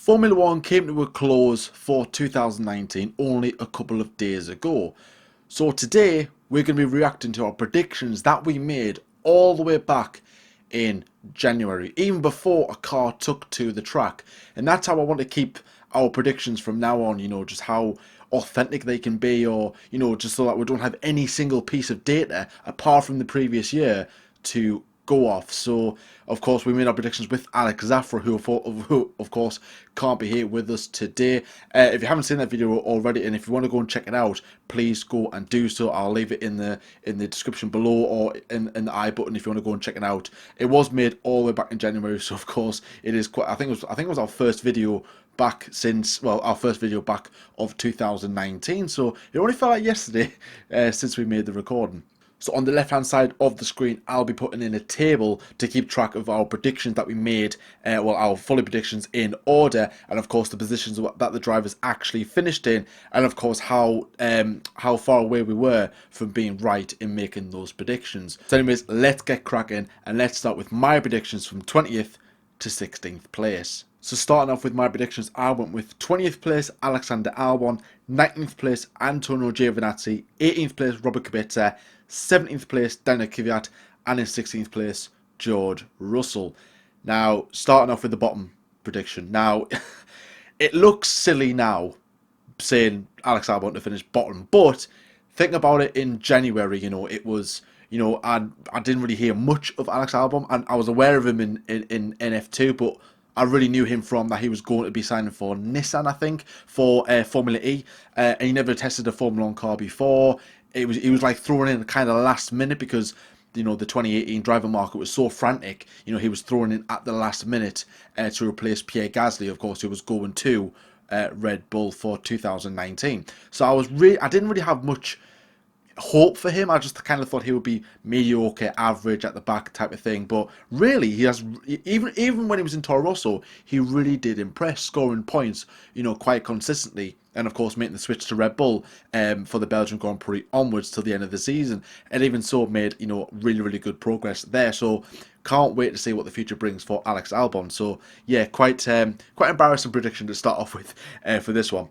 Formula One came to a close for 2019 only a couple of days ago. So today we're going to be reacting to our predictions that we made all the way back in January, even before a car took to the track. And that's how I want to keep our predictions from now on, just how authentic they can be, or, just so that we don't have any single piece of data apart from the previous year to go off. So, of course, we made our predictions with Alex Zafra, who of course, can't be here with us today. If you haven't seen that video already, and if you want to go and check it out, please go and do so. I'll leave it in the description below, or in the I button if you want to go and check it out. It was made all the way back in January, so of course it is quite. I think it was our first video back since, well, our first video back of 2019. So it only felt like yesterday since we made the recording. So on the left hand side of the screen, I'll be putting in a table to keep track of our predictions that we made, our fully predictions in order, and of course the positions that the drivers actually finished in, and of course how far away we were from being right in making those predictions. So anyways, let's get cracking, and let's start with my predictions from 20th to 16th place. So starting off with my predictions, I went with 20th place Alexander Albon, 19th place Antonio Giovinazzi, 18th place Robert Kubica, 17th place Daniel Kvyat, and in 16th place George Russell. Now, starting off with the bottom prediction. Now, it looks silly now saying Alex Albon to finish bottom, but think about it in January, it was, I didn't really hear much of Alex Albon, and I was aware of him in NF2, but I really knew him from that he was going to be signing for Nissan, I think, for Formula E, and he never tested a Formula 1 car before. He was like thrown in kind of last minute because the 2018 driver market was so frantic. He was thrown in at the last minute to replace Pierre Gasly, of course, who was going to Red Bull for 2019. So I didn't really have much hope for him. I just kind of thought he would be mediocre, average at the back type of thing. But really, he has, even when he was in Toro Rosso, he really did impress, scoring points, quite consistently. And of course, making the switch to Red Bull for the Belgian Grand Prix onwards till the end of the season, and even so made really, really good progress there. So can't wait to see what the future brings for Alex Albon. So yeah, quite embarrassing prediction to start off with for this one.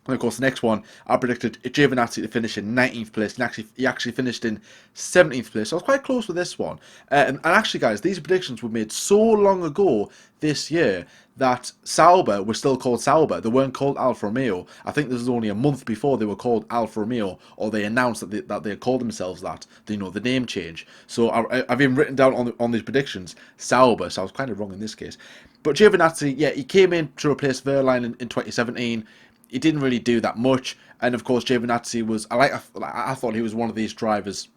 And of course, the next one, I predicted Giovinazzi to finish in 19th place, and he actually finished in 17th place. So I was quite close with this one. And actually, guys, these predictions were made so long ago this year that Sauber was still called Sauber. They weren't called Alfa Romeo. I think this was only a month before they were called Alfa Romeo, or they announced that they called themselves that. The name change. So I've even written down on these predictions Sauber. So I was kind of wrong in this case. But Giovinazzi, yeah, he came in to replace Verline in 2017. He didn't really do that much, and of course Giovinazzi was. I thought he was one of these drivers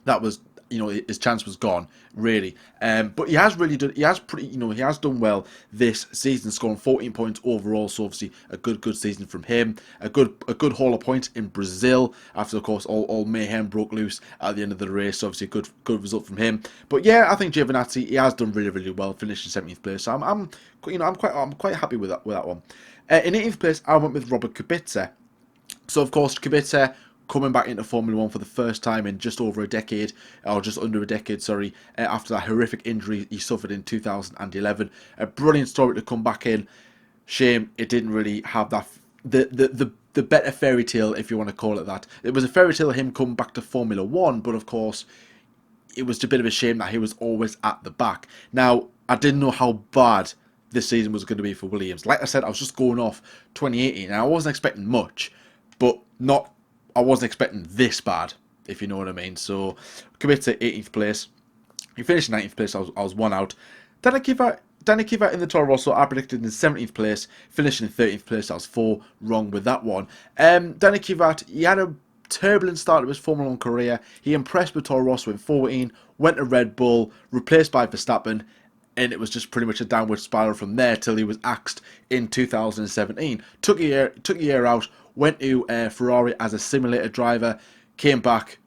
that was, his chance was gone, really. But he has really done. He has he has done well this season, scoring 14 points overall. So obviously a good season from him. A good haul of points in Brazil after, of course, all mayhem broke loose at the end of the race. So obviously good result from him. But yeah, I think Giovinazzi, he has done really, really well, finishing 17th place. So I'm quite happy with that one. In 18th place, I went with Robert Kubica. So, of course, Kubica coming back into Formula 1 for the first time in just over a decade, or just under a decade, sorry, after that horrific injury he suffered in 2011. A brilliant story to come back in. Shame it didn't really have that, the better fairy tale, if you want to call it that. It was a fairy tale of him coming back to Formula 1, but of course, it was a bit of a shame that he was always at the back. Now, I didn't know how bad this season was going to be for Williams. Like I said, I was just going off 2018, and I wasn't expecting much, but I wasn't expecting this bad, if you know what I mean. So, Kubica 18th place. He finished in 19th place. I was one out. Danny Kvyat in the Toro Rosso, I predicted in 17th place, finishing in 13th place. I was 4 wrong with that one. Danny Kvyat, he had a turbulent start to his Formula 1 career. He impressed with Toro Rosso in 14, went to Red Bull, replaced by Verstappen, and it was just pretty much a downward spiral from there till he was axed in 2017. Took a year out, went to Ferrari as a simulator driver, came back.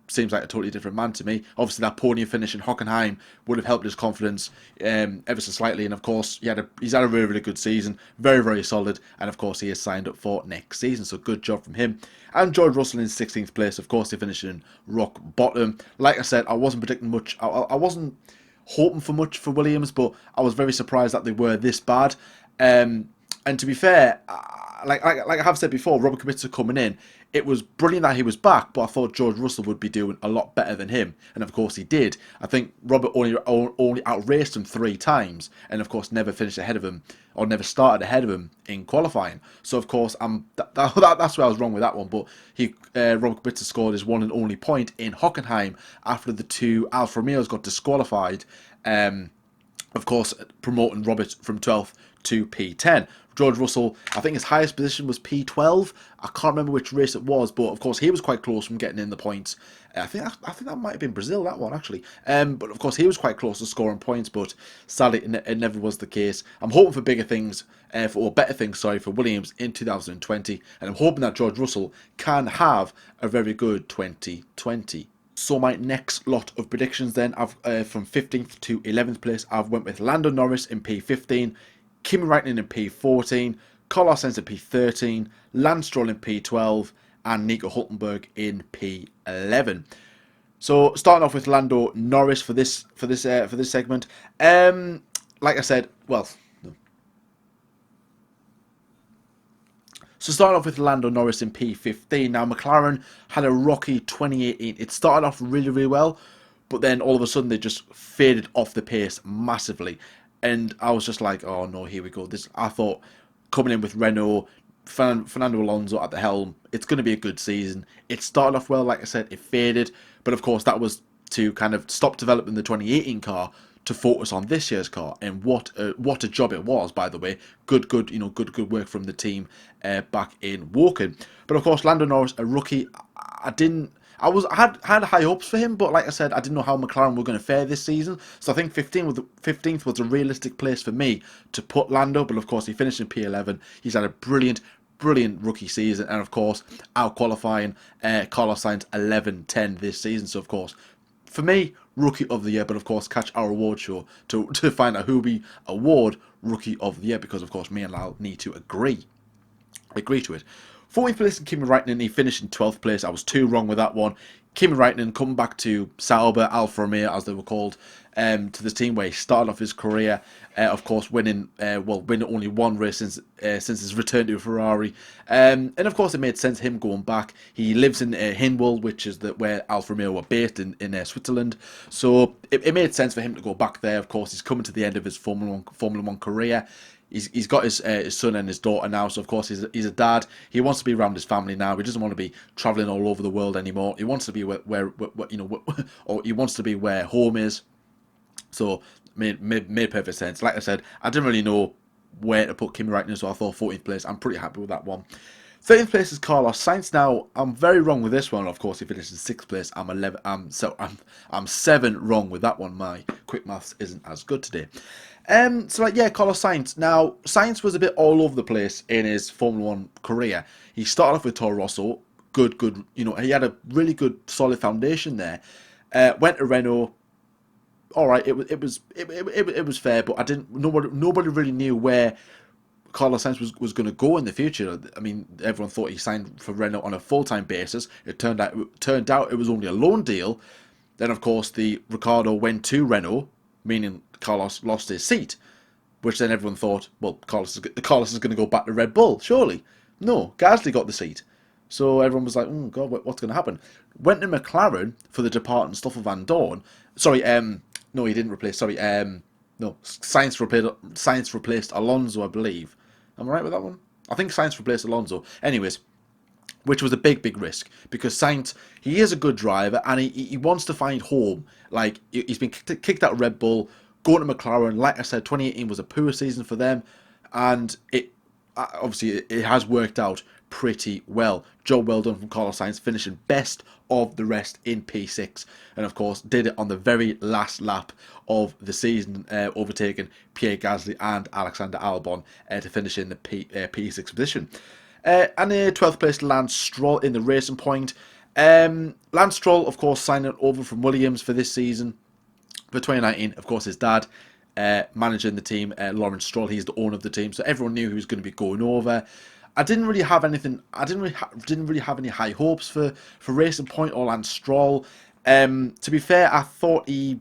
Seems like a totally different man to me. Obviously, that podium finish in Hockenheim would have helped his confidence ever so slightly. And of course, he's had a really, really good season. Very, very solid. And of course, he is signed up for next season. So good job from him. And George Russell in 16th place. Of course, he finished in rock bottom. Like I said, I wasn't predicting much. I wasn't hoping for much for Williams, but I was very surprised that they were this bad. And to be fair, like I have said before, Robert Kubica coming in, it was brilliant that he was back, but I thought George Russell would be doing a lot better than him, and of course he did. I think Robert only outraced him 3 times, and of course never finished ahead of him or never started ahead of him in qualifying. So of course that's where I was wrong with that one. But Robert Kubica scored his one and only point in Hockenheim after the 2 Alfa Romeos got disqualified. Of course, promoting Robert from 12th to P10. George Russell, I think his highest position was P12. I can't remember which race it was, but of course he was quite close from getting in the points. I think that might have been Brazil, that one actually. But of course he was quite close to scoring points, but sadly it never was the case. I'm hoping for bigger things, or better things, sorry, for Williams in 2020, and I'm hoping that George Russell can have a very good 2020. So my next lot of predictions then, I've from 15th to 11th place, I've went with Lando Norris in P15, Kimi Räikkönen in P14, Carlos Sainz in P13, Lance Stroll in P12, and Nico Hülkenberg in P11. So starting off with Lando Norris for this segment. Like I said, well. So starting off with Lando Norris in P15. Now McLaren had a rocky 2018. It started off really, really well, but then all of a sudden they just faded off the pace massively. And I was just like, oh no, here we go. I thought coming in with Renault, Fernando Alonso at the helm, it's going to be a good season. It started off well, like I said, it faded, but of course that was to kind of stop developing the 2018 car to focus on this year's car. And what a job it was, by the way. Good work from the team back in Woking. But of course, Lando Norris, a rookie. I had high hopes for him, but like I said, I didn't know how McLaren were going to fare this season. So I think 15th was a realistic place for me to put Lando. But of course, he finished in P11. He's had a brilliant rookie season, and of course, out qualifying Carlos Sainz 11-10 this season. So of course, for me, Rookie of the Year, but of course, catch our award show to find out who we award Rookie of the Year, because of course, me and Lyle need to agree to it. 14th place in Kimi Räikkönen, he finished in 12th place. I was too wrong with that one. Kimi Räikkönen coming back to Sauber, Alfa Romeo as they were called, to the team where he started off his career. Of course, winning only one race since his return to Ferrari. And of course, it made sense him going back. He lives in Hinwil, which is where Alfa Romeo were based in Switzerland. So it made sense for him to go back there. Of course, he's coming to the end of his Formula 1 career. He's got his son and his daughter now, so of course he's a dad. He wants to be around his family now. He doesn't want to be traveling all over the world anymore. He wants to be where or he wants to be where home is. So made perfect sense. Like I said, I didn't really know where to put Kimi Räikkönen, so I thought 14th place. I'm pretty happy with that one. 13th place is Carlos Sainz. Now I'm very wrong with this one. Of course, he finished in 6th place. I'm 7 wrong with that one. My quick maths isn't as good today. Carlos Sainz. Now, Sainz was a bit all over the place in his Formula 1 career. He started off with Toro Rosso, good, he had a really good, solid foundation there. Went to Renault. All right, it was fair, but nobody really knew where Carlos Sainz was going to go in the future. I mean, everyone thought he signed for Renault on a full-time basis. It turned out it was only a loan deal. Then, of course, the Ricciardo went to Renault, meaning Carlos lost his seat, which then everyone thought, well, Carlos is going to go back to Red Bull, surely. No, Gasly got the seat. So everyone was like, oh, God, what's going to happen? Went to McLaren for the departing Stoffel Van Dorn. Sorry, no, he didn't replace, sorry, no, Sainz replaced Alonso, I believe. Am I right with that one? I think Sainz replaced Alonso. Anyways, which was a big risk, because Sainz, he is a good driver, and he wants to find home. Like, he's been kicked out of Red Bull, going to McLaren. Like I said, 2018 was a poor season for them, and it has worked out pretty well. Job well done from Carlos Sainz, finishing best of the rest in P6, and of course did it on the very last lap of the season, overtaking Pierre Gasly and Alexander Albon to finish in the P6 position. And a 12th place Lance Stroll in the Racing Point. Lance Stroll, of course, signing over from Williams for this season. For 2019, of course, his dad managing the team, Lawrence Stroll, he's the owner of the team, so everyone knew he was going to be going over. I didn't really have anything. I didn't really have any high hopes for Racing Point or Lance Stroll. To be fair, I thought he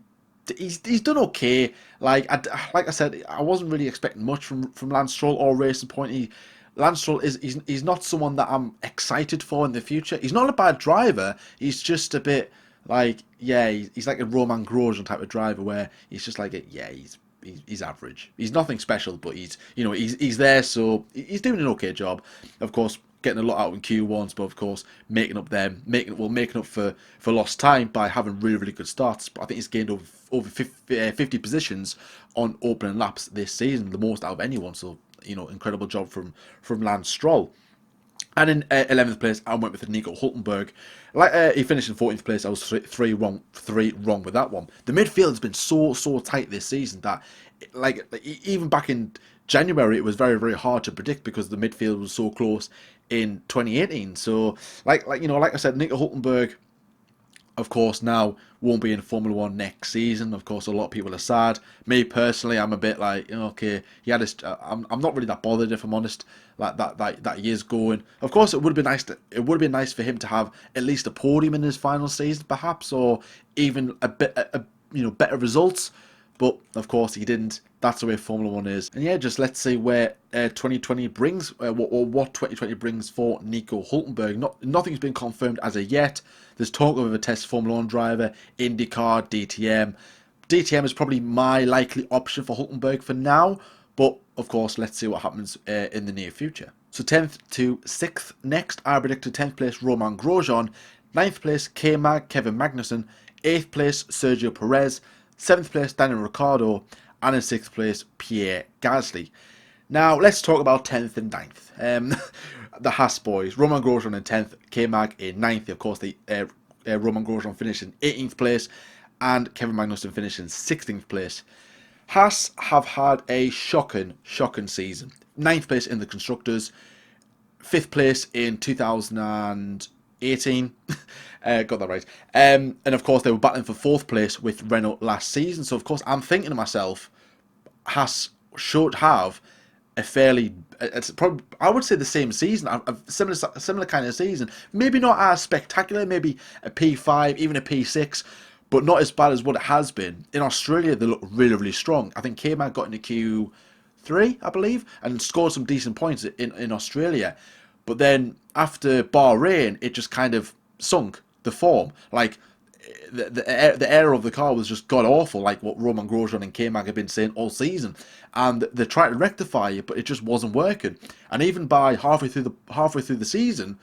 he's done okay. Like I said, I wasn't really expecting much from Lance Stroll or Racing Point. Lance Stroll he's not someone that I'm excited for in the future. He's not a bad driver. He's just a bit like, yeah, he's like a Roman Grosjean type of driver where he's just like he's average. He's nothing special, but he's there, so he's doing an okay job. Of course, getting a lot out in Q1s, but of course making up for lost time by having really good starts. But I think he's gained over 50 positions on opening laps this season, the most out of anyone. So incredible job from Lance Stroll. And in 11th place, I went with Nico Hulkenberg. He finished in 14th place. I was three wrong with that one. The midfield has been so tight this season that, even back in January, it was very hard to predict because the midfield was so close in 2018. So, like I said, Nico Hulkenberg, of course, now won't be in Formula One next season. Of course, a lot of people are sad. Me personally, I'm a bit like, okay, he had his. I'm not really that bothered, if I'm honest. Like that year's going. Of course, it would have been nice for him to have at least a podium in his final season, perhaps, or even better results. But of course, he didn't. That's the way Formula One is. And yeah, just let's see where 2020 brings, what 2020 brings for Nico Hulkenberg. Nothing's been confirmed as of yet. There's talk of a test Formula One driver, IndyCar, DTM. DTM is probably my likely option for Hulkenberg for now. But of course, let's see what happens in the near future. So 10th to 6th next, I predicted 10th place Roman Grosjean, 9th place K-Mag Kevin Magnussen, 8th place Sergio Perez, 7th place Daniel Ricciardo, and in 6th place Pierre Gasly. Now let's talk about 10th and 9th. The Haas boys, Roman Grosjean in 10th, K-Mag in 9th. Of course, Roman Grosjean finished in 18th place, and Kevin Magnussen finished in 16th place. Haas have had a shocking season. 9th place in the Constructors, 5th place in 2018. Got that right. And of course, they were battling for 4th place with Renault last season. So, of course, I'm thinking to myself, Haas should have a fairly, it's probably, I would say the same season, a similar kind of season. Maybe not as spectacular, maybe a P5, even a P6. But not as bad as what it has been. In Australia, they look really strong. I think K-Man got into Q3, I believe, and scored some decent points in Australia. But then after Bahrain, it just kind of sunk the form. Like, the air of the car was just god-awful, like what Roman Grosjean and K-Mag have been saying all season. And they tried to rectify it, but it just wasn't working. And even by halfway through the season,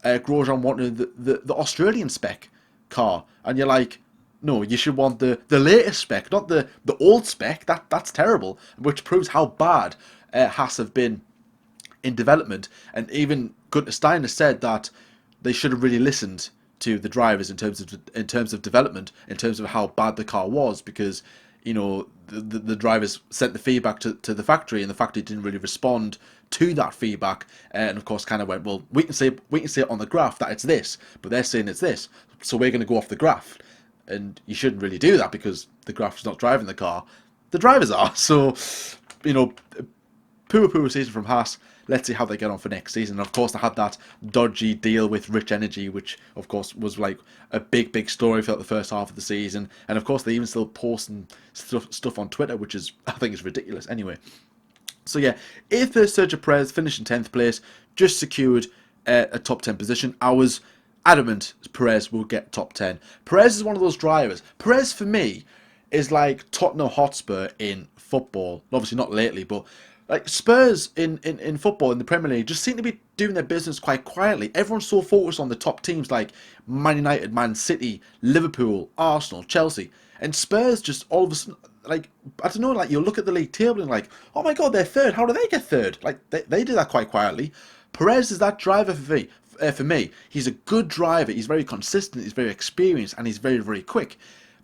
Grosjean wanted the Australian spec car. And you're like, no, you should want the latest spec, not the old spec. That's terrible, which proves how bad Haas have been in development. And even Gunter Steiner said that they should have really listened to the drivers in terms of development, in terms of how bad the car was, because the drivers sent the feedback to the factory, and the factory didn't really respond to that feedback, and of course kind of went, well, we can see it on the graph that it's this, but they're saying it's this, so we're going to go off the graph. And you shouldn't really do that because the graph's not driving the car, the drivers are. So, poor season from Haas. Let's see how they get on for next season. And of course, they had that dodgy deal with Rich Energy, which of course was like a big story for the first half of the season. And of course, they even still posting stuff on Twitter, which I think is ridiculous. Anyway, so yeah, 8th place Sergio Perez, finished in 10th place, just secured a top 10 position. I was adamant Perez will get top 10. Perez is one of those drivers. Perez, for me, is like Tottenham Hotspur in football. Obviously not lately, but like Spurs in football, in the Premier League, just seem to be doing their business quite quietly. Everyone's so focused on the top teams like Man United, Man City, Liverpool, Arsenal, Chelsea. And Spurs just all of a sudden, like, I don't know, like you look at the league table and like, oh my God, they're third. How do they get third? Like, they do that quite quietly. Perez is that driver for me. He's a good driver. He's very consistent. He's very experienced, and he's very quick.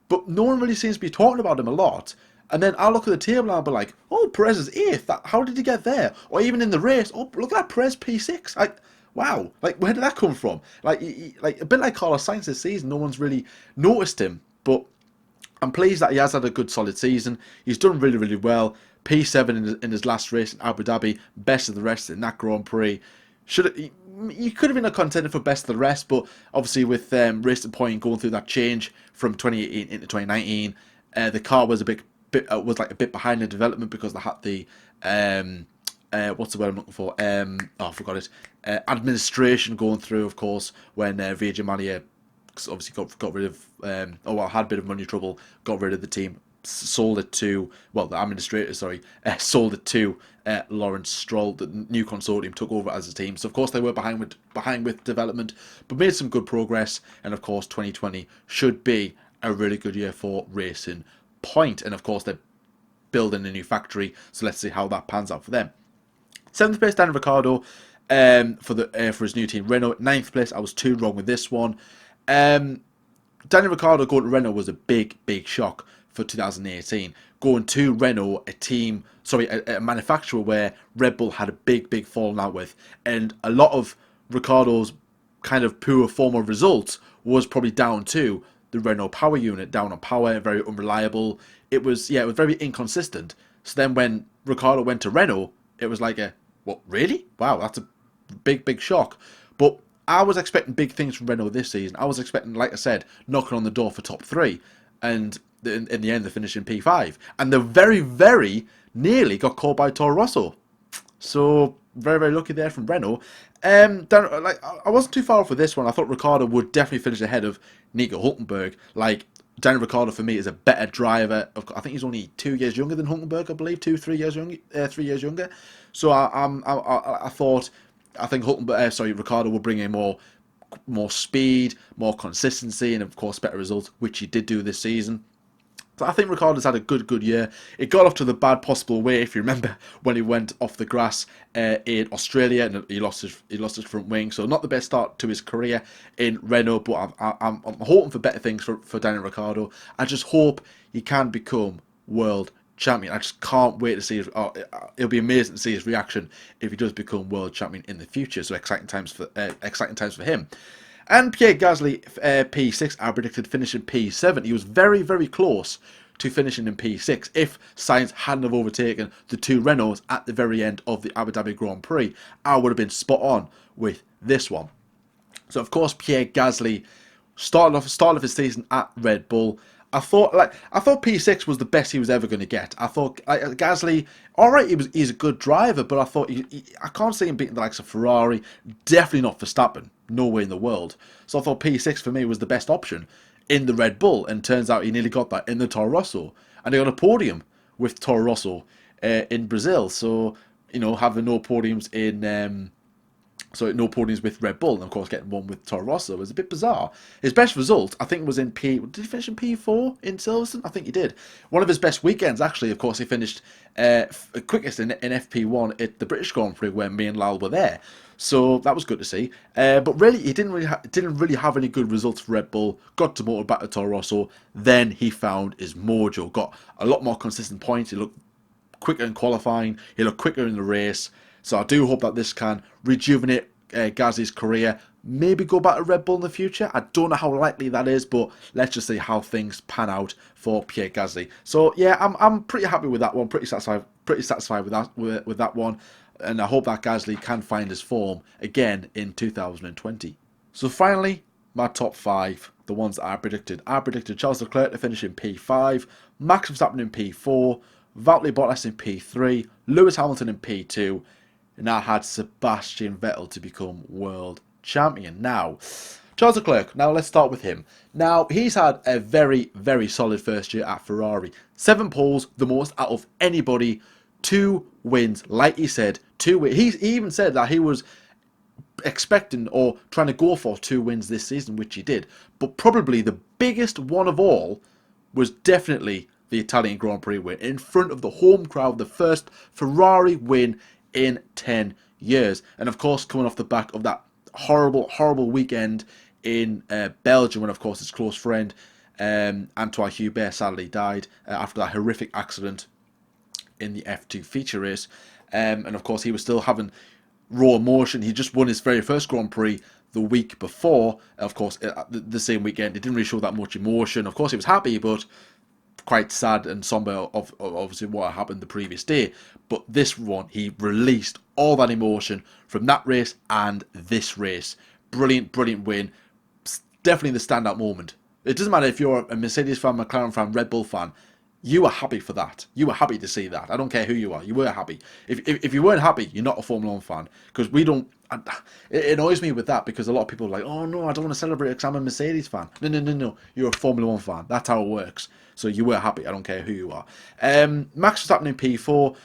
But no one really seems to be talking about him a lot. And then I'll look at the table and I'll be like, oh, Perez is 8th. How did he get there? Or even in the race, oh, look at that, Perez P6. Like, wow. Like, where did that come from? Like, like a bit like Carlos Sainz this season, no one's really noticed him. But I'm pleased that he has had a good, solid season. He's done really well. P7 in his last race in Abu Dhabi, best of the rest in that Grand Prix. He could have been a contender for best of the rest, but obviously with Racing Point going through that change from 2018 into 2019, The car was was like a bit behind in development because they had the what's the word I'm looking for? I forgot it. Administration going through, of course, when Virgin Mania obviously got rid of, had a bit of money trouble, got rid of the team, sold it to, well, the administrator, sorry, sold it to Lawrence Stroll. The new consortium took over as a team, so of course they were behind with development, but made some good progress. And of course 2020 should be a really good year for Racing Point, and of course they're building a new factory, so let's see how that pans out for them. 7th place, Daniel Ricciardo, for his new team Renault. 9th place, I was too wrong with this one. Daniel Ricciardo going to Renault was a big shock for 2018. Going to Renault, a manufacturer where Red Bull had a big falling out with, and a lot of Ricciardo's kind of poor form of results was probably down to the Renault power unit, down on power, very unreliable. It was very inconsistent. So then when Ricciardo went to Renault, it was like what, really? Wow, that's a big shock. But I was expecting big things from Renault this season. I was expecting, like I said, knocking on the door for top 3, and in the end they finished in P5, and they very nearly got caught by Toro Rosso. So very lucky there from Renault. I wasn't too far off with this one. I thought Ricciardo would definitely finish ahead of Nico Hulkenberg. Like, Daniel Ricciardo for me is a better driver. I think he's only 2 years younger than Hulkenberg, I believe, 3 years younger. So I think Ricciardo will bring in more speed, more consistency, and of course better results, which he did do this season. So I think Ricciardo's had a good year. It got off to the bad possible way, if you remember, when he went off the grass in Australia and he lost his front wing. So not the best start to his career in Renault, but I'm hoping for better things for Daniel Ricciardo. I just hope he can become world champion. I just can't wait to see it'll be amazing to see his reaction if he does become world champion in the future. So exciting times for him. And Pierre Gasly, P6, I predicted finishing P7. He was very close to finishing in P6 if Sainz hadn't have overtaken the 2 Renaults at the very end of the Abu Dhabi Grand Prix. I would have been spot on with this one. So of course Pierre Gasly started off his season at Red Bull. I thought P6 was the best he was ever going to get. I thought Gasly, all right, he's a good driver, but I thought I can't see him beating the likes of Ferrari. Definitely not Verstappen. No way in the world. So I thought P6 for me was the best option in the Red Bull, and turns out he nearly got that in the Toro Rosso, and he got a podium with Toro Rosso in Brazil. So having no podiums with Red Bull, and of course getting one with Toro Rosso was a bit bizarre. His best result, I think, was in Did he finish in P4 in Silverstone? I think he did. One of his best weekends, actually. Of course, he finished quickest in FP1 at the British Grand Prix where me and Lal were there. So that was good to see. But really, he didn't really have any good results for Red Bull. Got demoted back to Toro Rosso. Then he found his mojo. Got a lot more consistent points. He looked quicker in qualifying. He looked quicker in the race. So I do hope that this can rejuvenate Gasly's career. Maybe go back to Red Bull in the future. I don't know how likely that is, but let's just see how things pan out for Pierre Gasly. So yeah, I'm pretty happy with that one. Pretty satisfied with that one, and I hope that Gasly can find his form again in 2020. So finally, my top 5, the ones that I predicted. I predicted Charles Leclerc to finish in P5, Max Verstappen in P4, Valtteri Bottas in P3, Lewis Hamilton in P2. And I had Sebastian Vettel to become world champion. Now, Charles Leclerc, now let's start with him. Now, he's had a very solid first year at Ferrari. 7 poles, the most out of anybody. 2 wins, like he said, 2 wins. He even said that he was expecting or trying to go for 2 wins this season, which he did. But probably the biggest one of all was definitely the Italian Grand Prix win. In front of the home crowd, the first Ferrari win in 10 years. And of course, coming off the back of that horrible weekend in Belgium, when of course his close friend Antoine Hubert sadly died after that horrific accident in the F2 feature race. And of course he was still having raw emotion. He just won his very first Grand Prix the week before. Of course, the same weekend, it didn't really show that much emotion. Of course he was happy, but quite sad and somber of obviously what happened the previous day. But this one, he released all that emotion from that race and this race. Brilliant win. Definitely the standout moment. It doesn't matter if you're a Mercedes fan, McLaren fan, Red Bull fan. You were happy for that. You were happy to see that. I don't care who you are. You were happy. If you weren't happy, you're not a Formula One fan. Because we don't. It annoys me with that because a lot of people are like, oh no, I don't want to celebrate because I'm a Mercedes fan. No, no, no, no. You're a Formula One fan. That's how it works. So you were happy. I don't care who you are. Max Verstappen in P4.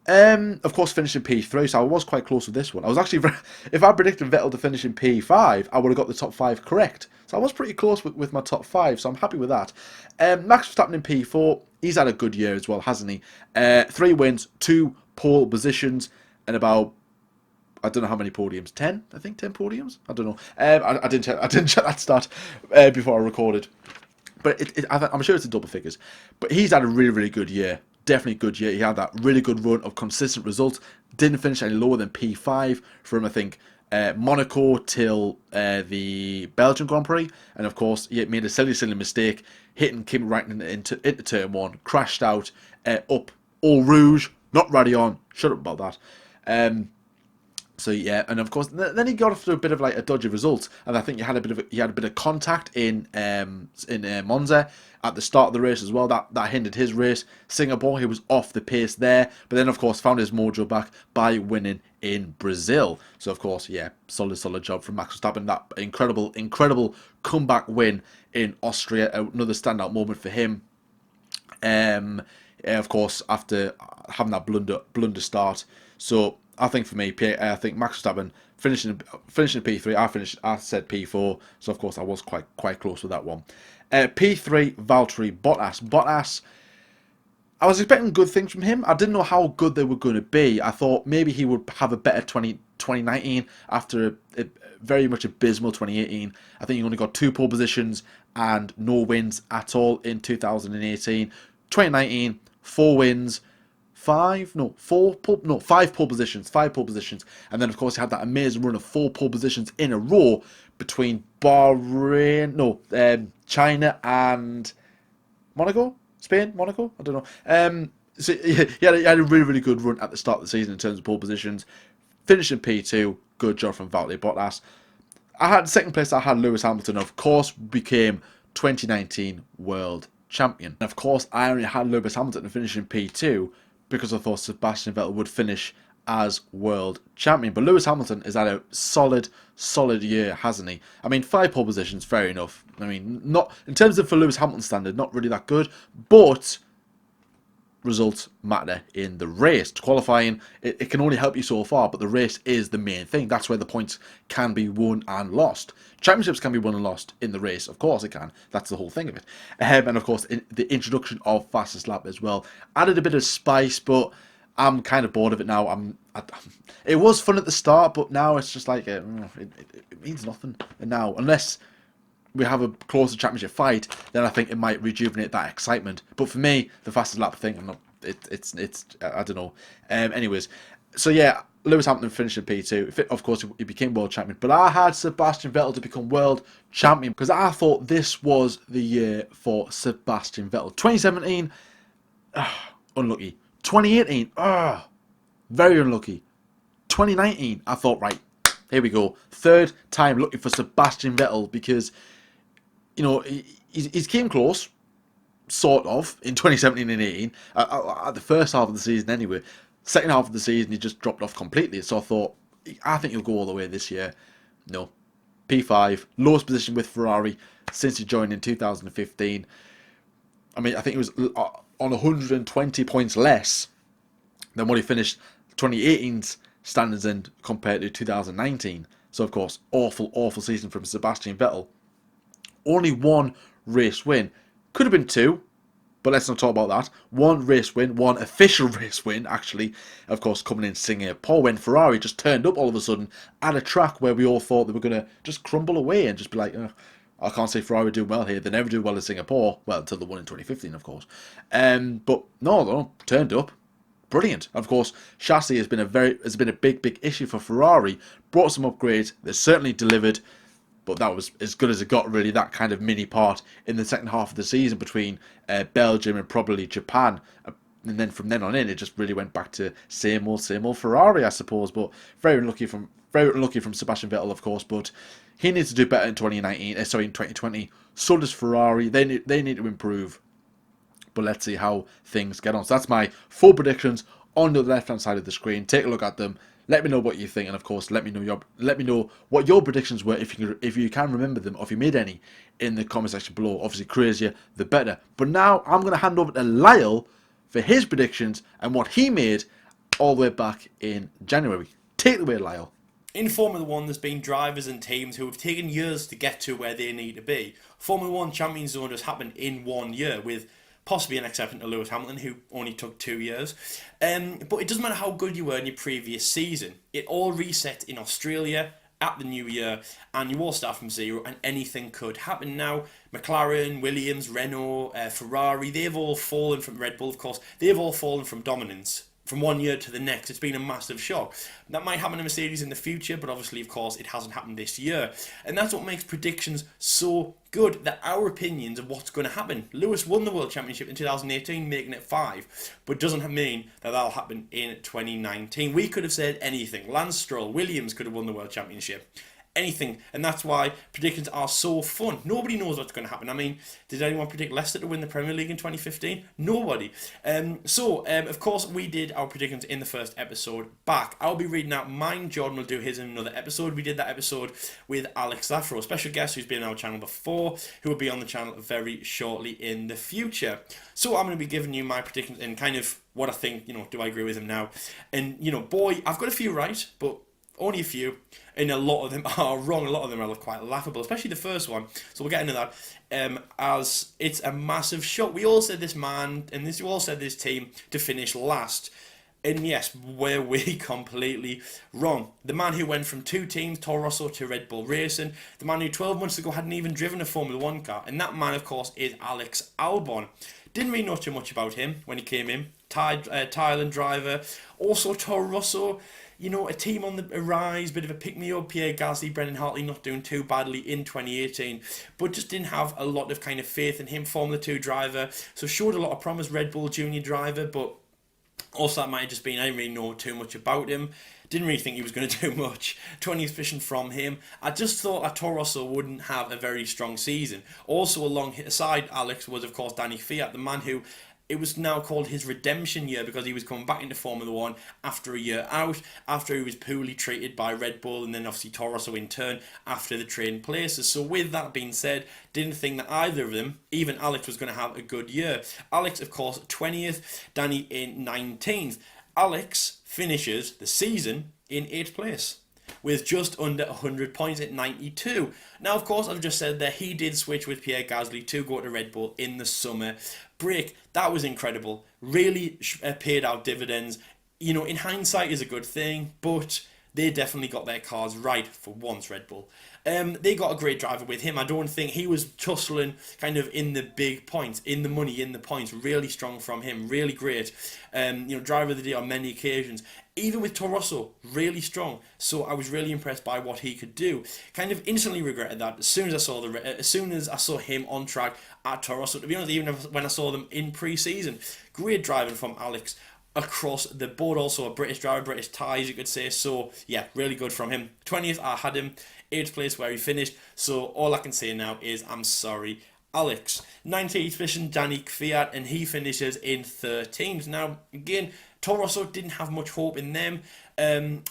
Of course, finishing P3, so I was quite close with this one. I was actually, if I predicted Vettel to finish in P5, I would have got the top 5 correct. So I was pretty close with my top 5, so I'm happy with that. Max Verstappen in P4, he's had a good year as well, hasn't he? 3 wins, 2 pole positions, and about, I don't know how many podiums, 10? I think 10 podiums? I don't know. I didn't check that stat before I recorded. But I'm sure it's in double figures. But he's had a really, really good year. Definitely good year. He had that really good run of consistent results. Didn't finish any lower than P5 from, I think, Monaco till the Belgian Grand Prix. And, of course, he made a silly, silly mistake, hitting Kim right into turn 1, crashed out, up Eau Rouge, not Radion. Shut up about that. So yeah, and of course, then he got off to a bit of like a dodgy result, and I think he had a bit of contact in Monza at the start of the race as well. That hindered his race. Singapore, he was off the pace there, but then of course found his mojo back by winning in Brazil. So of course, yeah, solid job from Max Verstappen. That incredible comeback win in Austria, another standout moment for him. Of course, after having that blunder start. So I think for me, I think Max Verstappen finishing P3. I said P4. So of course I was quite close with that one. P3, Valtteri Bottas. I was expecting good things from him. I didn't know how good they were going to be. I thought maybe he would have a better 2019 after a very much abysmal 2018. I think he only got 2 pole positions and no wins at all in 2018. 2019, 4 wins, 5 pole positions, and then of course he had that amazing run of 4 pole positions in a row between China and Monaco, I don't know. So he had a really good run at the start of the season in terms of pole positions, finishing P2. Good job from Valtteri Bottas. I had second place. I had Lewis Hamilton, of course, became 2019 world champion. And of course, I only had Lewis Hamilton finishing P2 because I thought Sebastian Vettel would finish as world champion. But Lewis Hamilton has had a solid year, hasn't he? I mean, 5 pole positions, fair enough. I mean, not in terms of for Lewis Hamilton standard, not really that good, but results matter in the race. Qualifying, it can only help you so far, but the race is the main thing. That's where the points can be won and lost. Championships can be won and lost in the race, of course it can. That's the whole thing of it. And of course, the introduction of fastest lap as well added a bit of spice, but I'm kind of bored of it now. It was fun at the start, but now it's just like it means nothing. And now, unless we have a closer championship fight, then I think it might rejuvenate that excitement. But for me, the fastest lap thing, it's I don't know. Anyways, so yeah, Lewis Hamilton finished in P2. Of course, he became world champion. But I had Sebastian Vettel to become world champion because I thought this was the year for Sebastian Vettel. 2017, unlucky. 2018, very unlucky. 2019, I thought, right, here we go. Third time looking for Sebastian Vettel because, you know, he came close, sort of, in 2017 and 18, at the first half of the season anyway. Second half of the season, he just dropped off completely. So I think he'll go all the way this year. No. P5, lowest position with Ferrari since he joined in 2015. I mean, I think it was on 120 points less than what he finished 2018's standards in compared to 2019. So, of course, awful season from Sebastian Vettel. Only 1 race win. Could have been 2, but let's not talk about that. 1 race win, 1 official race win, actually, of course, coming in Singapore when Ferrari just turned up all of a sudden at a track where we all thought they were going to just crumble away and just be like, I can't say Ferrari doing well here. They never do well in Singapore. Well, until they won in 2015, of course. But no, turned up. Brilliant. Of course, chassis has been a big issue for Ferrari. Brought some upgrades. They certainly delivered. But that was as good as it got, really, that kind of mini part in the second half of the season between Belgium and probably Japan. And then from then on in, it just really went back to same old Ferrari, I suppose. But very unlucky from Sebastian Vettel, of course. But he needs to do better in 2020. So does Ferrari. They need to improve. but let's see how things get on. So that's my 4 predictions on the left-hand side of the screen. Take a look at them. Let me know what you think, and of course, let me know what your predictions were if you can remember them, or if you made any, in the comment section below. Obviously, crazier the better. But now I'm going to hand over to Lyle for his predictions and what he made all the way back in January. Take it away, Lyle. In Formula One, there's been drivers and teams who have taken years to get to where they need to be. Formula One Champions Zone has happened in 1 year, with possibly an exception to Lewis Hamilton, who only took 2 years. But it doesn't matter how good you were in your previous season. It all resets in Australia at the new year, and you all start from zero, and anything could happen. Now, McLaren, Williams, Renault, Ferrari, they've all fallen from Red Bull, of course. They've all fallen from dominance from 1 year to the next. It's been a massive shock. That might happen to Mercedes in the future, but obviously, of course, it hasn't happened this year. And that's what makes predictions so good, that our opinions of what's going to happen. Lewis won the World Championship in 2018, making it 5, but doesn't mean that that'll happen in 2019. We could have said anything. Lance Stroll, Williams could have won the World Championship. Anything, and that's why predictions are so fun. Nobody knows what's going to happen. I mean, did anyone predict Leicester to win the Premier League in 2015? Nobody. Of course, we did our predictions in the first episode back. I'll be reading out mine. Jordan will do his in another episode. We did that episode with Alex Zaffro, a special guest who's been on our channel before, who will be on the channel very shortly in the future. So I'm going to be giving you my predictions and kind of what I think, do I agree with him now? And, boy, I've got a few right, but only a few, and a lot of them are wrong. A lot of them are quite laughable, especially the first one. So we'll get into that. As it's a massive shock. We all said this man, and we all said this team to finish last. And yes, were we completely wrong. The man who went from 2 teams, Toro Rosso, to Red Bull Racing. The man who 12 months ago hadn't even driven a Formula 1 car. And that man, of course, is Alex Albon. Didn't really know too much about him when he came in. Thailand driver. Also Toro Rosso. A team on the rise, bit of a pick-me-up. Pierre Gasly, Brendan Hartley not doing too badly in 2018, but just didn't have a lot of kind of faith in him. Formula 2 driver, so showed a lot of promise. Red Bull junior driver, but also that might have just been, I didn't really know too much about him. Didn't really think he was going to do much. 20th position from him. I just thought that Toro Rosso wouldn't have a very strong season. Also alongside Alex was, of course, Danny Kvyat, the man who, it was now called his redemption year, because he was coming back into Formula 1 after a year out, after he was poorly treated by Red Bull, and then obviously Toro Rosso in turn after the trading places. So with that being said, didn't think that either of them, even Alex, was going to have a good year. Alex, of course, 20th, Danny in 19th. Alex finishes the season in 8th place, with just under 100 points at 92. Now, of course, I've just said that he did switch with Pierre Gasly to go to Red Bull in the summer break. That was incredible. Really paid out dividends. In hindsight is a good thing, but they definitely got their cards right for once, Red Bull. They got a great driver with him. I don't think he was tussling kind of in the big points, in the money, in the points. Really strong from him. Really great. Driver of the day on many occasions. Even with Toro Rosso, really strong. So I was really impressed by what he could do. Kind of instantly regretted that as soon as I saw him on track at Toro Rosso. To be honest, even when I saw them in pre-season, great driving from Alex across the board. Also a British driver, British ties, you could say. So yeah, really good from him. 20th, I had him. 8th place where he finished. So all I can say now is I'm sorry, Alex. 19th position, Danny Kvyat, and he finishes in 13th. Now, again, Toro Rosso didn't have much hope in them. Trying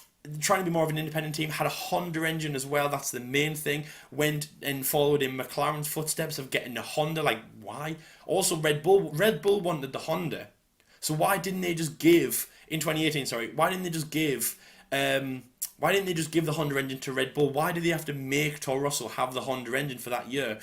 to be more of an independent team, had a Honda engine as well. That's the main thing. Went and followed in McLaren's footsteps of getting a Honda. Why? Also, Red Bull wanted the Honda. So why didn't they just give in 2018? Sorry, why didn't they just give the Honda engine to Red Bull? Why did they have to make Toro Rosso have the Honda engine for that year?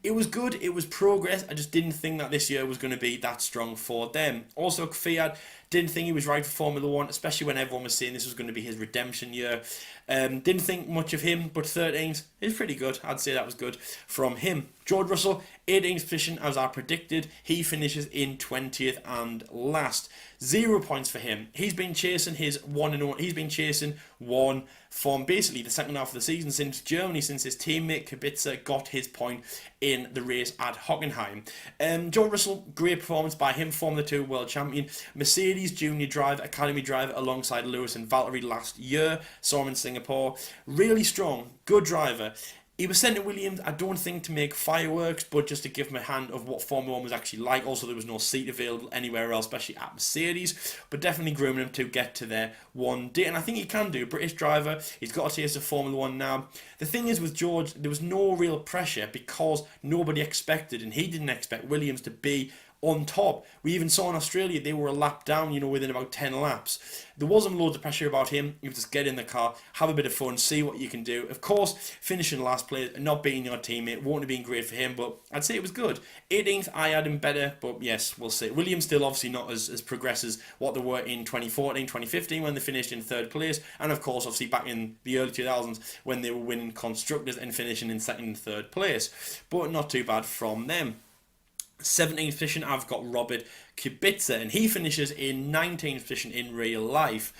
It was good, it was progress. I just didn't think that this year was going to be that strong for them. Also, Kvyat, didn't think he was right for Formula 1, especially when everyone was saying this was going to be his redemption year. Didn't think much of him, but 13th is pretty good. I'd say that was good from him. George Russell, 18th position as I predicted. He finishes in 20th and last. 0 points for him. He's been chasing his one and only. He's been chasing one from basically the second half of the season since Germany, since his teammate Kubica got his point in the race at Hockenheim. George Russell, great performance by him, Formula 2 world champion. Mercedes junior driver, academy driver alongside Lewis and Valtteri last year. Saw him in Singapore. Really strong, good driver. He was sent to Williams, I don't think to make fireworks, but just to give him a hand of what Formula 1 was actually like. Also, there was no seat available anywhere else, especially at Mercedes, but definitely grooming him to get to there one day. And I think he can do. British driver, he's got a taste of Formula 1 now. The thing is with George, there was no real pressure because nobody expected, and he didn't expect Williams to be on top. We even saw in Australia they were a lap down, within about 10 laps. There wasn't loads of pressure about him. You just get in the car, have a bit of fun, see what you can do. Of course, finishing last place and not beating your teammate won't have been great for him, but I'd say it was good. 18th, I had him better, but yes, we'll see. Williams still obviously not as progressed as what they were in 2014, 2015 when they finished in third place, and of course, obviously back in the early 2000s when they were winning constructors and finishing in second and third place. But not too bad from them. 17th position, I've got Robert Kubica, and he finishes in 19th position in real life.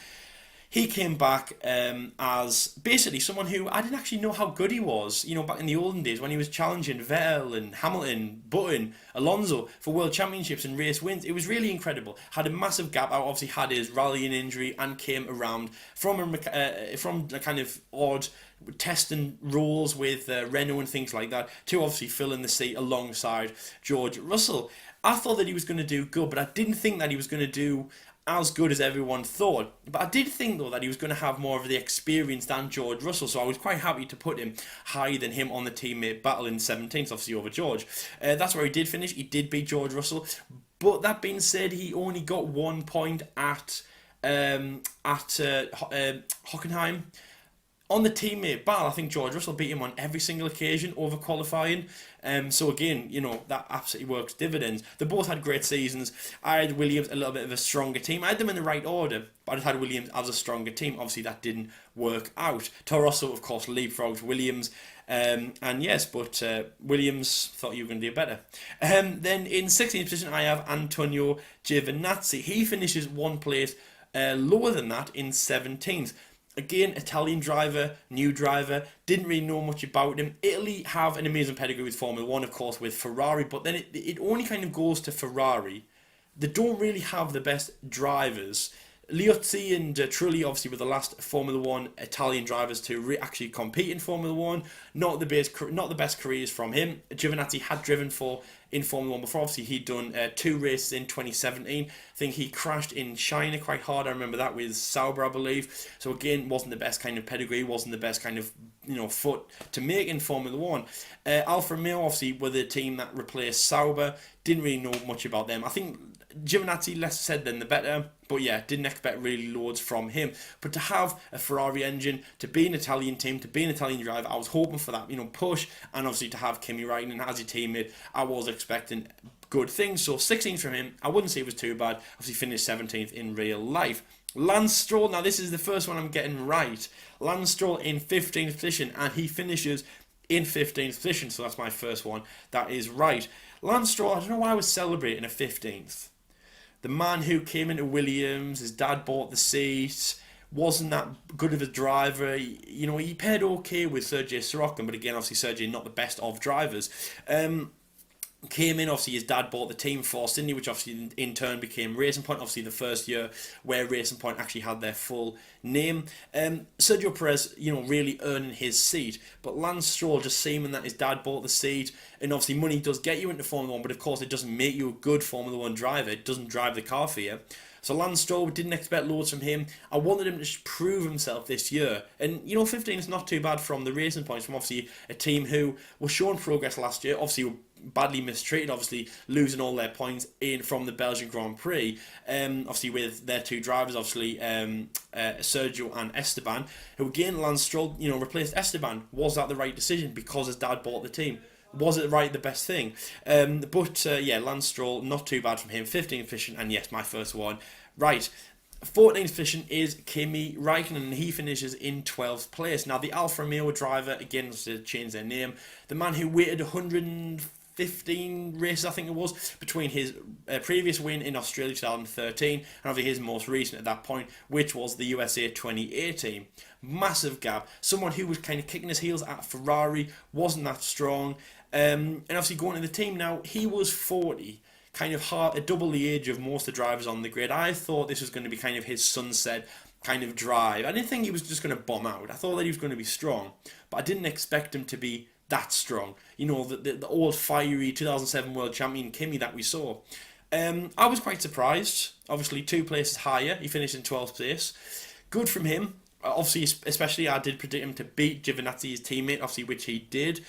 He came back as basically someone who I didn't actually know how good he was, back in the olden days when he was challenging Vettel and Hamilton, Button, Alonso for world championships and race wins. It was really incredible. Had a massive gap out, obviously had his rallying injury and came around from a kind of odd testing roles with Renault and things like that to obviously fill in the seat alongside George Russell. I thought that he was going to do good, but I didn't think that he was going to do as good as everyone thought. But I did think, though, that he was going to have more of the experience than George Russell, so I was quite happy to put him higher than him on the teammate battle in 17th, obviously over George. That's where he did finish. He did beat George Russell. But that being said, he only got 1 point at Hockenheim. On the teammate battle, I think George Russell beat him on every single occasion over qualifying. So again, that absolutely works dividends. They both had great seasons. I had Williams a little bit of a stronger team. I had them in the right order, but I just had Williams as a stronger team. Obviously, that didn't work out. Toro Rosso, of course, leapfrogged Williams. And yes, but Williams thought you were going to do better. Then in 16th position, I have Antonio Giovinazzi. He finishes one place lower than that in 17th. Again, Italian driver, new driver, didn't really know much about him. Italy have an amazing pedigree with Formula 1, of course, with Ferrari, but then it only kind of goes to Ferrari. They don't really have the best drivers. Liozzi and Trulli, obviously, were the last Formula 1 Italian drivers to actually compete in Formula 1. Not the best careers from him. Giovinazzi had driven in Formula 1 before. Obviously, he'd done 2 races in 2017. I think he crashed in China quite hard. I remember that with Sauber, I believe. So again, wasn't the best kind of pedigree, wasn't the best kind of foot to make in Formula 1. Alfa Romeo, obviously, were the team that replaced Sauber. Didn't really know much about them. I think Giovinazzi, less said than the better, but yeah, didn't expect really loads from him. But to have a Ferrari engine, to be an Italian team, to be an Italian driver, I was hoping for that, push, and obviously to have Kimi Räikkönen as your teammate, I was expecting good things. So 16th from him, I wouldn't say it was too bad. Obviously finished 17th in real life. Lance Stroll, now this is the first one I'm getting right. Lance Stroll in 15th position, and he finishes in 15th position, so that's my first one. That is right. Lance Stroll, I don't know why I was celebrating a 15th. The man who came into Williams, his dad bought the seat, wasn't that good of a driver. He paired okay with Sergei Sorokin, but again, obviously Sergei not the best of drivers. Came in, obviously his dad bought the team for Sydney, which obviously in turn became Racing Point, obviously the first year where Racing Point actually had their full name. Sergio Perez, really earning his seat, but Lance Stroll just seeming that his dad bought the seat, and obviously money does get you into Formula 1, but of course it doesn't make you a good Formula 1 driver, it doesn't drive the car for you. So Lance Stroll, didn't expect loads from him. I wanted him to prove himself this year. And, 15 is not too bad from the Racing Points, from obviously a team who was showing progress last year, obviously badly mistreated, obviously losing all their points from the Belgian Grand Prix, obviously with their 2 drivers, obviously Sergio and Esteban, who again, Lance Stroll, replaced Esteban. Was that the right decision because his dad bought the team? Was it the best thing? But Lance Stroll, not too bad from him. 15th position, and yes, my first one. Right. 14th position is Kimi Räikkönen, and he finishes in 12th place. Now, the Alfa Romeo driver, again, to change their name, the man who waited 115 races, I think it was, between his previous win in Australia 2013 and obviously his most recent at that point, which was the USA 2018. Massive gap. Someone who was kind of kicking his heels at Ferrari, wasn't that strong. And obviously going to the team now, he was 40. Kind of double the age of most of the drivers on the grid. I thought this was going to be kind of his sunset kind of drive. I didn't think he was just going to bomb out. I thought that he was going to be strong, but I didn't expect him to be that strong. You know, the old fiery 2007 world champion Kimi that we saw. I was quite surprised. Obviously, 2 places higher. He finished in 12th place. Good from him. Obviously, especially I did predict him to beat Giovinazzi, his teammate, obviously, which he did.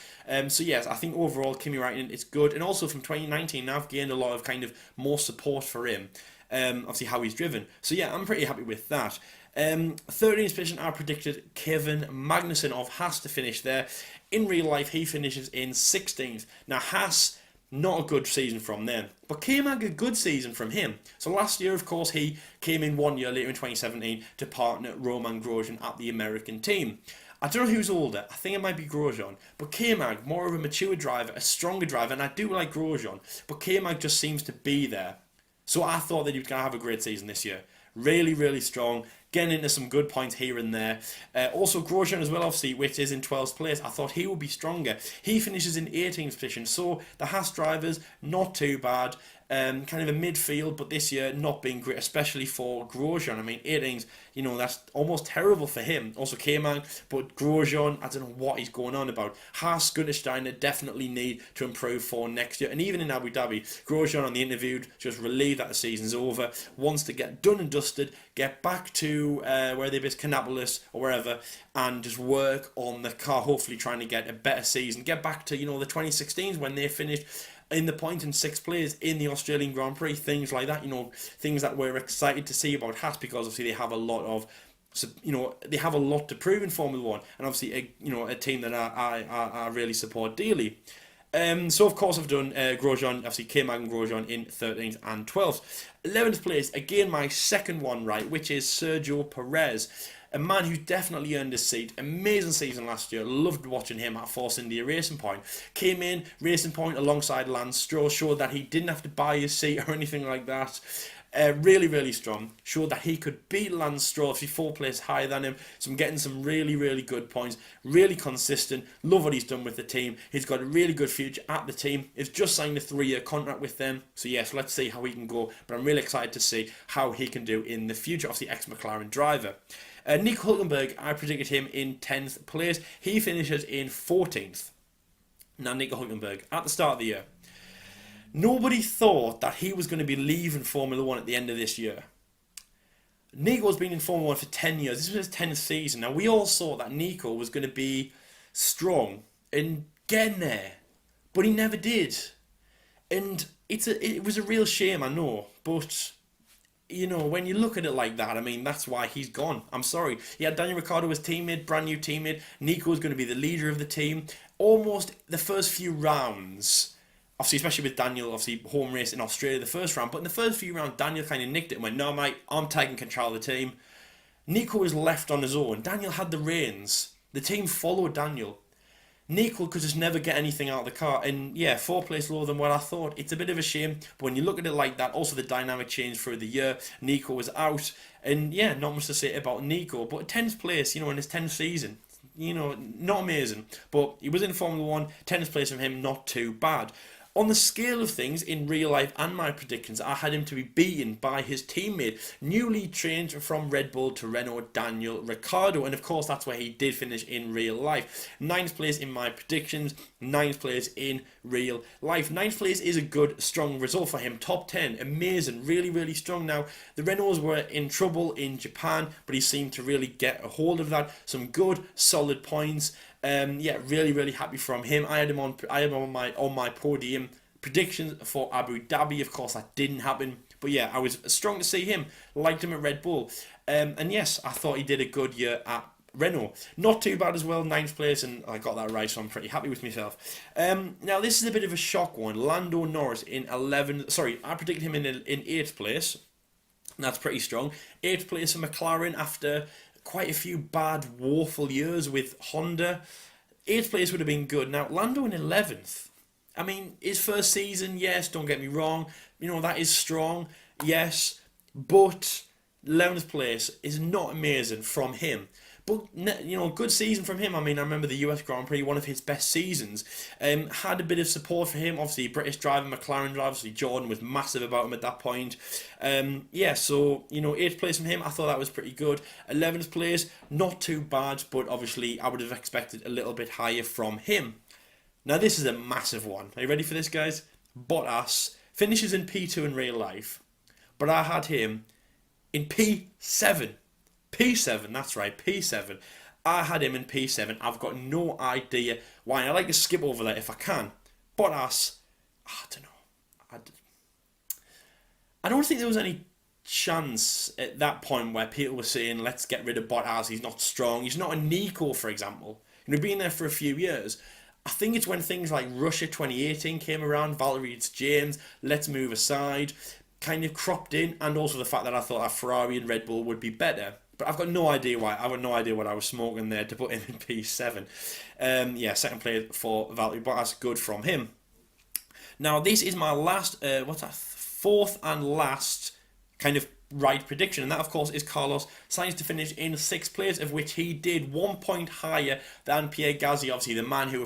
So yes, I think overall Kimi Räikkönen is good, and also from 2019 now I've gained a lot of kind of more support for him. Obviously how he's driven. So yeah, I'm pretty happy with that. 13th position, I predicted Kevin Magnussen of Haas to finish there. In real life, he finishes in 16th. Now Haas, not a good season from them, but K-Mag a good season from him. So last year, of course, he came in 1 year later in 2017 to partner Roman Grosjean at the American team. I don't know who's older. I think it might be Grosjean. But K-Mag, more of a mature driver, a stronger driver, and I do like Grosjean. But K-Mag just seems to be there. So I thought that he was going to have a great season this year. Really, really strong. Getting into some good points here and there. Also Grosjean as well, obviously, which is in 12th place. I thought he would be stronger. He finishes in 18th position. So the Haas drivers, not too bad. Kind of a midfield, but this year not being great, especially for Grosjean. I mean, 18th, you know, that's almost terrible for him. Also K-Man, but Grosjean, I don't know what he's going on about. Haas, Gunter Steiner definitely need to improve for next year. And even in Abu Dhabi, Grosjean on the interview just relieved that the season's over, wants to get done and dusted, get back to where they based Canapolis or wherever, and just work on the car, hopefully trying to get a better season. Get back to, you know, the 2016s when they finished in the point in 6th place in the Australian Grand Prix, things like that, you know, things that we're excited to see about Haas, because obviously they have a lot of, you know, they have a lot to prove in Formula One, and obviously a team that I really support dearly. So of course I've done Grosjean, obviously K-Mag and Grosjean in 13th and 12th. 11th place, again my second one right, which is Sergio Perez. A man who definitely earned his seat. Amazing season last year. Loved watching him at Force India Racing Point. Came in Racing Point alongside Lance Stroll. Showed that he didn't have to buy his seat or anything like that. Really, really strong. Showed that he could beat Lance Stroll if he's 4 places higher than him. So I'm getting some really, really good points. Really consistent. Love what he's done with the team. He's got a really good future at the team. He's just signed a 3-year contract with them. So yes, let's see how he can go. But I'm really excited to see how he can do in the future. Obviously, ex-McLaren driver. Nico Hülkenberg, I predicted him in 10th place. He finishes in 14th. Now, Nico Hülkenberg, at the start of the year, nobody thought that he was going to be leaving Formula 1 at the end of this year. Nico's been in Formula 1 for 10 years. This was his 10th season. Now, we all saw that Nico was going to be strong and getting there, but he never did. And it was a real shame, I know, but you know, when you look at it like that, I mean, that's why he's gone. I'm sorry. He had Daniel Ricciardo as teammate, brand new teammate. Nico is going to be the leader of the team. Almost the first few rounds, obviously, especially with Daniel, obviously, home race in Australia, the first round. But in the first few rounds, Daniel kind of nicked it and went, no, mate, I'm taking control of the team. Nico was left on his own. Daniel had the reins. The team followed Daniel. Nico could just never get anything out of the car, and yeah, 4 places lower than what I thought. It's a bit of a shame, but when you look at it like that, also the dynamic changed through the year. Nico was out, and yeah, not much to say about Nico, but 10th place, you know, in his 10th season, you know, not amazing, but he was in Formula 1, 10th place from him, not too bad. On the scale of things, in real life and my predictions, I had him to be beaten by his teammate, newly changed from Red Bull to Renault, Daniel Ricciardo. And of course, that's where he did finish in real life. 9th place in my predictions, 9th place in real life. 9th place is a good, strong result for him. Top 10, amazing, really, really strong. Now, the Renaults were in trouble in Japan, but he seemed to really get a hold of that. Some good, solid points. Yeah, really, really happy from him. I had him on my podium predictions for Abu Dhabi. Of course, that didn't happen, but yeah, I was strong to see him. Liked him at Red Bull, and yes, I thought he did a good year at Renault. Not too bad as well, 9th place, and I got that right, so I'm pretty happy with myself. Now, this is a bit of a shock one. Lando Norris in 11th. Sorry, I predicted him in 8th place. That's pretty strong. 8th place for McLaren after quite a few bad, woeful years with Honda. 8th place would have been good. Now, Lando in 11th. I mean, his first season, yes, don't get me wrong. You know, that is strong, yes. But 11th place is not amazing from him. But, good season from him. I mean, I remember the US Grand Prix, one of his best seasons. Had a bit of support for him. Obviously, British driver, McLaren driver. Obviously, Jordan was massive about him at that point. So, 8th place from him, I thought that was pretty good. 11th place, not too bad, but obviously, I would have expected a little bit higher from him. Now, this is a massive one. Are you ready for this, guys? Bottas finishes in P2 in real life, but I had him in P7. P7, that's right, P7. I had him in P7. I've got no idea why. I like to skip over that if I can. Bottas, I don't know. I don't think there was any chance at that point where people were saying, let's get rid of Bottas, he's not strong. He's not a Nico, for example. Being there for a few years. I think it's when things like Russia 2018 came around, Valerie James, let's move aside, kind of cropped in, and also the fact that I thought a Ferrari and Red Bull would be better. But I've got no idea why. I've got no idea what I was smoking there to put him in P7. Second place for Valtteri Bottas. Good from him. Now, this is my last, fourth and last kind of right prediction. And that, of course, is Carlos Sainz to finish in 6th place, of which he did 1 point higher than Pierre Gasly. Obviously, the man who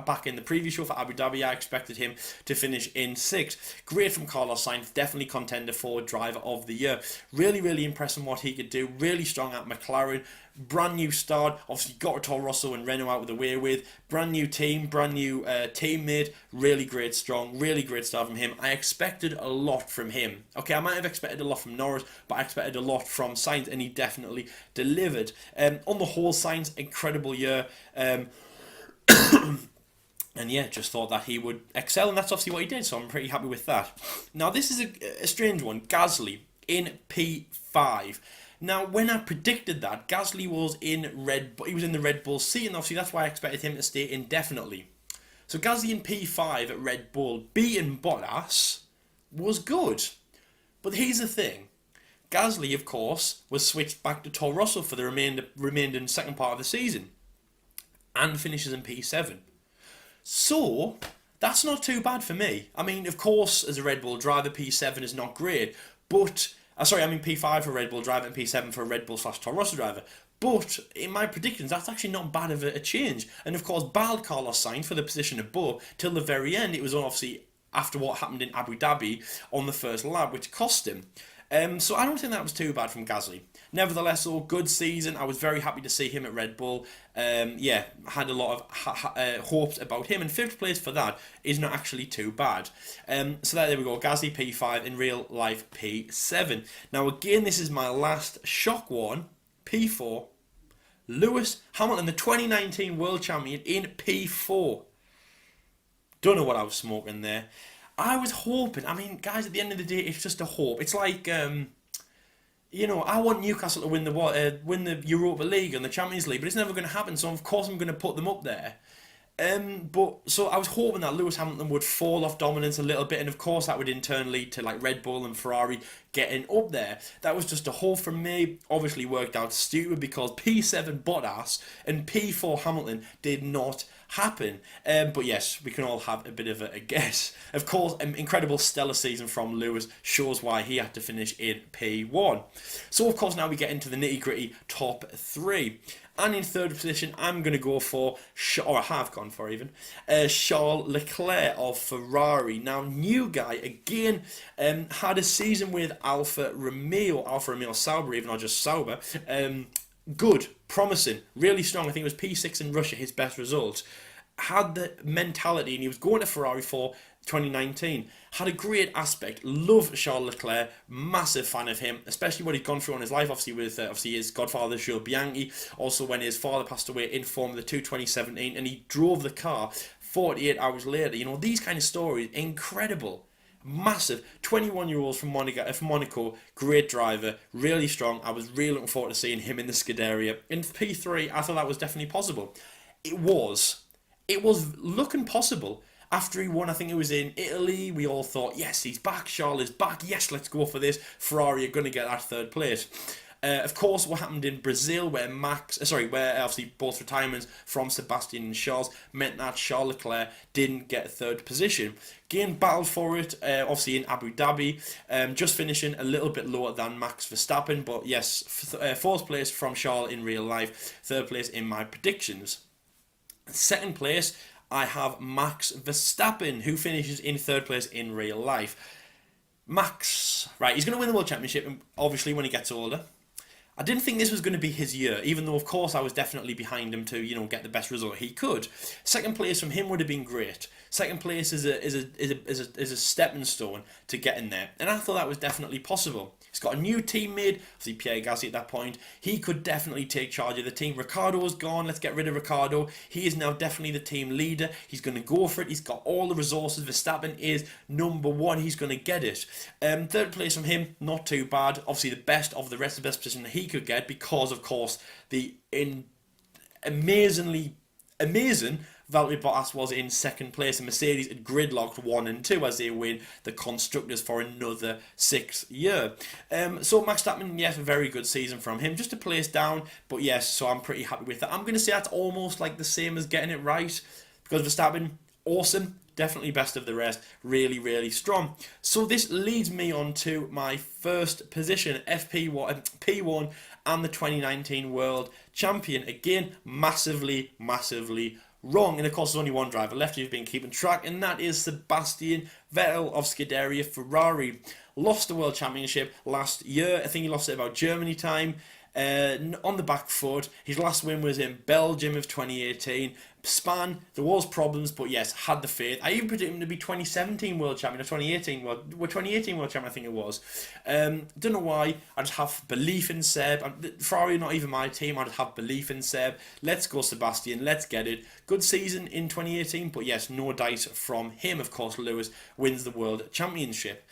back in the previous show for Abu Dhabi, I expected him to finish in 6th. Great from Carlos Sainz. Definitely contender for driver of the year. Really, really impressing what he could do. Really strong at McLaren. Brand new start. Obviously got Toro Rosso and Renault out of the way with. Brand new team, brand new teammate. Really great start from him. I expected a lot from him. Okay, I might have expected a lot from Norris, but I expected a lot from Sainz, and he definitely delivered. On the whole, Sainz, incredible year. And yeah, just thought that he would excel, and that's obviously what he did, so I'm pretty happy with that. Now, this is a strange one. Gasly in P5. Now, when I predicted that, Gasly was in he was in the Red Bull seat, and obviously that's why I expected him to stay indefinitely. So Gasly in P5 at Red Bull, beating Bottas, was good. But here's the thing. Gasly, of course, was switched back to Toro Rosso for the remaining second part of the season, and finishes in P7. So, that's not too bad for me. I mean, of course, as a Red Bull driver, P7 is not great, but P5 for a Red Bull driver and P7 for a Red Bull / Toro Rosso driver. But in my predictions, that's actually not bad of a change. And of course, bad Carlos Sainz for the position above till the very end. It was obviously after what happened in Abu Dhabi on the first lap, which cost him. So I don't think that was too bad from Gasly. Nevertheless, though, good season. I was very happy to see him at Red Bull. Had a lot of hopes about him, and 5th place for that is not actually too bad. So there we go. Gasly P5, in real life P7. Now again, this is my last shock one. P4. Lewis Hamilton, the 2019 World Champion, in P4. Don't know what I was smoking there. I was hoping. I mean, guys, at the end of the day, it's just a hope. It's like, I want Newcastle to win the Europa League and the Champions League, but it's never going to happen. So of course I'm going to put them up there. So I was hoping that Lewis Hamilton would fall off dominance a little bit, and of course that would in turn lead to like Red Bull and Ferrari getting up there. That was just a hope from me. Obviously worked out stupid because P7 Bottas and P4 Hamilton did not happen. But yes, we can all have a bit of a guess. Of course, an incredible stellar season from Lewis shows why he had to finish in P1. So of course now we get into the nitty gritty top 3. And in 3rd position, I'm going to go for, or I have gone for even, Charles Leclerc of Ferrari. Now, new guy, again, had a season with Alfa Romeo Sauber, even or just Sauber. Good, promising, really strong. I think it was P6 in Russia, his best result. Had the mentality, and he was going to Ferrari for 2019. Had a great aspect. Love Charles Leclerc. Massive fan of him, especially what he'd gone through in his life. Obviously with his godfather Jules Bianchi. Also when his father passed away in Formula 2 2017, and he drove the car 48 hours later. These kind of stories, incredible. Massive. 21-year-olds from Monaco. Great driver. Really strong. I was really looking forward to seeing him in the Scuderia. In P3, I thought that was definitely possible. It was looking possible. After he won, I think it was in Italy, we all thought, yes, he's back, Charles is back, yes, let's go for this. Ferrari are going to get that 3rd place. Of course, what happened in Brazil, where where obviously both retirements from Sebastian and Charles meant that Charles Leclerc didn't get third position. Again, battled for it, obviously in Abu Dhabi, just finishing a little bit lower than Max Verstappen, but yes, fourth place from Charles in real life, third place in my predictions. Second place, I have Max Verstappen, who finishes in third place in real life. Max, right, he's going to win the World Championship, obviously, when he gets older. I didn't think this was going to be his year, even though, of course, I was definitely behind him to, get the best result he could. Second place from him would have been great. Second place is a stepping stone to getting there, and I thought that was definitely possible. He's got a new teammate, obviously Pierre Gasly at that point. He could definitely take charge of the team. Ricciardo's gone, let's get rid of Ricciardo. He is now definitely the team leader. He's going to go for it. He's got all the resources. Verstappen is number one. He's going to get it. Third place from him, not too bad. Obviously the best of the rest, the best position that he could get because, of course, the amazing Valtteri Bottas was in second place, and Mercedes had gridlocked 1 and 2 as they win the constructors for another 6th year. So Max Verstappen, yes, a very good season from him, just a place down, but yes, so I'm pretty happy with that. I'm going to say that's almost like the same as getting it right, because Verstappen, awesome, definitely best of the rest, really, really strong. So this leads me on to my first position, P1 and the 2019 World Champion. Again, massively wrong, and of course there's only one driver left who's been keeping track, and that is Sebastian Vettel of Scuderia Ferrari. Lost the World Championship last year. I think he lost it about Germany time, on the back foot. His last win was in Belgium of 2018. Span, there was problems, but yes, had the faith. I even predicted him to be 2017 World Champion or 2018 World Champion, I think it was. Don't know why. I just have belief in Seb. Ferrari, not even my team. I just have belief in Seb. Let's go, Sebastian. Let's get it. Good season in 2018, but yes, no dice from him. Of course, Lewis wins the World Championship.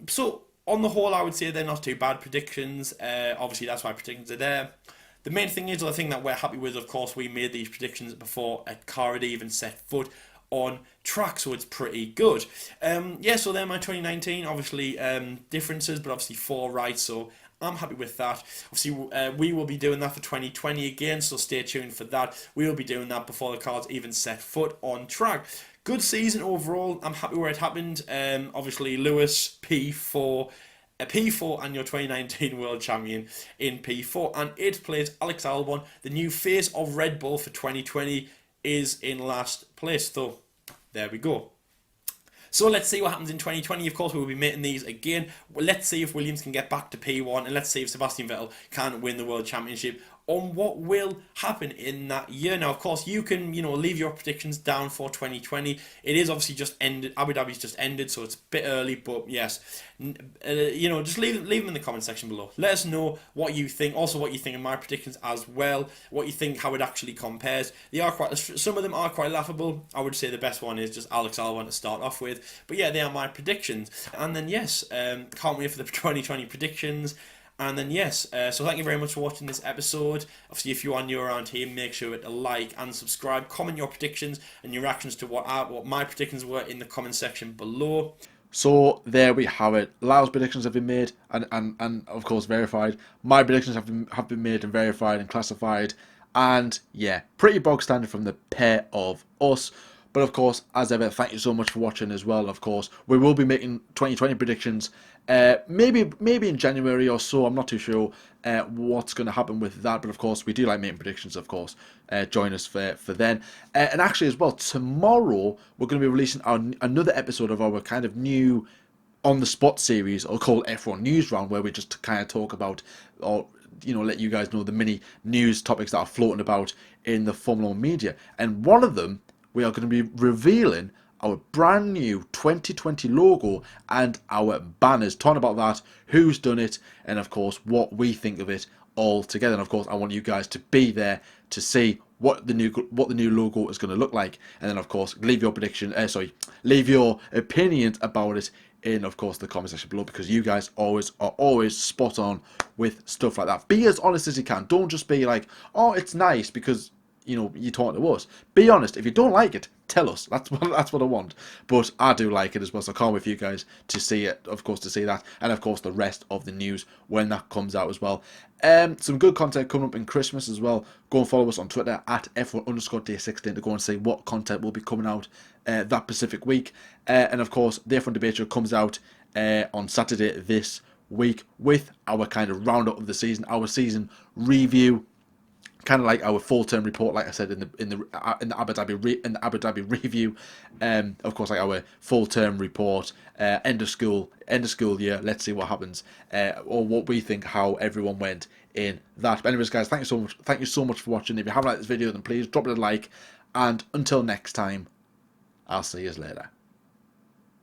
So on the whole, I would say they're not too bad predictions. Obviously, that's why predictions are there. The main thing is, the thing that we're happy with, of course, we made these predictions before a car had even set foot on track, so it's pretty good. So they're my 2019, obviously differences, but obviously 4 right, so I'm happy with that. Obviously, we will be doing that for 2020 again, so stay tuned for that. We will be doing that before the cars even set foot on track. Good season overall. I'm happy where it happened. Obviously, Lewis, P4 and your 2019 World Champion in P4, and 8th place Alex Albon, the new face of Red Bull for 2020, is in last place. So there we go. So let's see what happens in 2020. Of course, we'll be making these again. Let's see if Williams can get back to P1, and let's see if Sebastian Vettel can win the World Championship on what will happen in that year. Now, of course, you can, leave your predictions down for 2020. It is obviously just ended. Abu Dhabi's just ended, so it's a bit early, but yes, just leave them in the comment section below. Let us know what you think. Also, what you think of my predictions as well. What you think, how it actually compares. Some of them are quite laughable. I would say the best one is just Alex Albon to start off with. But yeah, they are my predictions. And then yes, can't wait for the 2020 predictions. And then yes, so thank you very much for watching this episode. Obviously, if you are new around here, make sure to like and subscribe. Comment your predictions and your reactions to what my predictions were in the comment section below. So there we have it. Lyle's predictions have been made and of course verified. My predictions have been made and verified and classified. And yeah, pretty bog standard from the pair of us. But of course, as ever, thank you so much for watching as well. Of course, we will be making 2020 predictions, maybe in January or so. I'm not too sure what's going to happen with that. But of course, we do like making predictions. Of course, join us for then. And actually, as well, tomorrow we're going to be releasing another episode of our kind of new on the spot series, or called F1 News Round, where we just kind of talk about, or let you guys know the mini news topics that are floating about in the Formula 1 media. And one of them, we are going to be revealing our brand new 2020 logo and our banners. Talking about that, who's done it, and of course what we think of it all together. And of course, I want you guys to be there to see what the new logo is going to look like. And then of course, leave your opinions about it in, of course, the comment section below, because you guys are always spot on with stuff like that. Be as honest as you can. Don't just be like, oh, it's nice, because you're talking to us. Be honest. If you don't like it, tell us. That's what I want. But I do like it as well, so I can't wait for you guys to see it, of course, to see that, and of course the rest of the news when that comes out as well. Some good content coming up in Christmas as well. Go and follow us on Twitter at F1_day16 to go and see what content will be coming out that specific week. And of course, the F1 Debate Show comes out on Saturday this week with our kind of roundup of the season, our season review, kind of like our full term report, like I said in the Abu Dhabi review. Of course, like our full term report, end of school year. Let's see what happens, or what we think, how everyone went in that. But anyways, guys, thank you so much for watching. If you haven't liked this video, then please drop it a like, and until next time, I'll see you later.